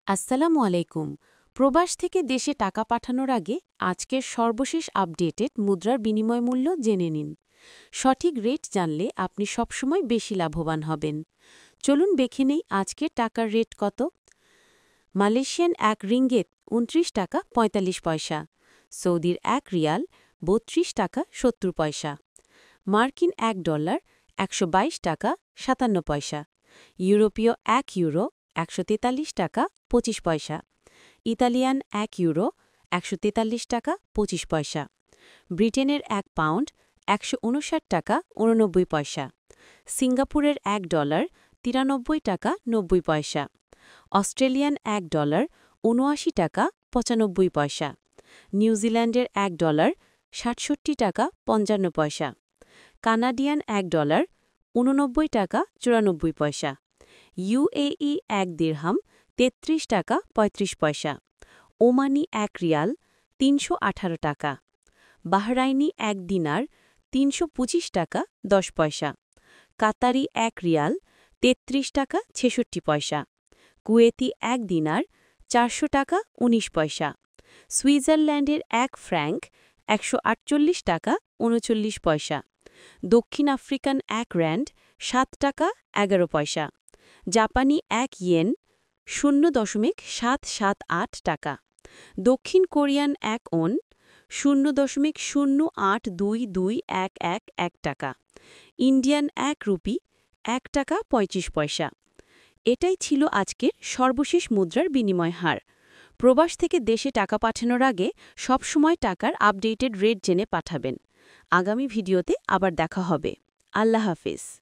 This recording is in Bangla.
আসসালামু আলাইকুম। প্রবাস থেকে দেশে টাকা পাঠানোর আগে আজকের সর্বশেষ আপডেটেড মুদ্রার বিনিময় মূল্য জেনে নিন। সঠিক রেট জানলে আপনি সবসময় বেশি লাভবান হবেন। চলুন দেখে নেই আজকের টাকার রেট কত। মালয়েশিয়ান এক রিঙ্গিত ২৯ টাকা ৪৫ পয়সা, সৌদির এক রিয়াল ৩২ টাকা ৭০ পয়সা, মার্কিন $১ ১২২ টাকা ৫৭ পয়সা, ইউরোপীয় €১ ১৪৩ টাকা ২৫ পয়সা, ইতালিয়ান €১ ১৪৩ টাকা ২৫ পয়সা, ব্রিটেনের এক পাউন্ড ১৫৯ টাকা ৮৯ পয়সা, সিঙ্গাপুরের $১ ৯৩ টাকা ৯০ পয়সা, অস্ট্রেলিয়ান $১ ৭৯ টাকা ৯৫ পয়সা, নিউজিল্যান্ডের $১ ৬৭ টাকা ৫৫ পয়সা, কানাডিয়ান $১ ৮৯ টাকা ৯৪ পয়সা, ইউএই এক দিরহাম ৩৩ টাকা ৩৫ পয়সা, ওমানি এক রিয়াল ৩১৮ টাকা, বাহরাইনি এক দিনার ৩২৫ টাকা ১০ পয়সা, কাতারি এক রিয়াল ৩৩ টাকা ৬৬ পয়সা, কুয়েতি এক দিনার ৪০০ টাকা ১৯ পয়সা, সুইজারল্যান্ডের এক ফ্র্যাঙ্ক ১৪৮ টাকা ৩৯ পয়সা, দক্ষিণ আফ্রিকান এক র্যান্ড ৭ টাকা ১১ পয়সা, জাপানি এক ইয়েন ০.৭৭৮ টাকা, দক্ষিণ কোরিয়ান এক ওন ০.০৮২২১১ টাকা, ইন্ডিয়ান এক রুপি ১ টাকা ৩৫ পয়সা। এটাই ছিল আজকের সর্বশেষ মুদ্রার বিনিময় হার। প্রবাস থেকে দেশে টাকা পাঠানোর আগে সবসময় টাকার আপডেটেড রেট জেনে পাঠাবেন। আগামী ভিডিওতে আবার দেখা হবে। আল্লাহ হাফেজ।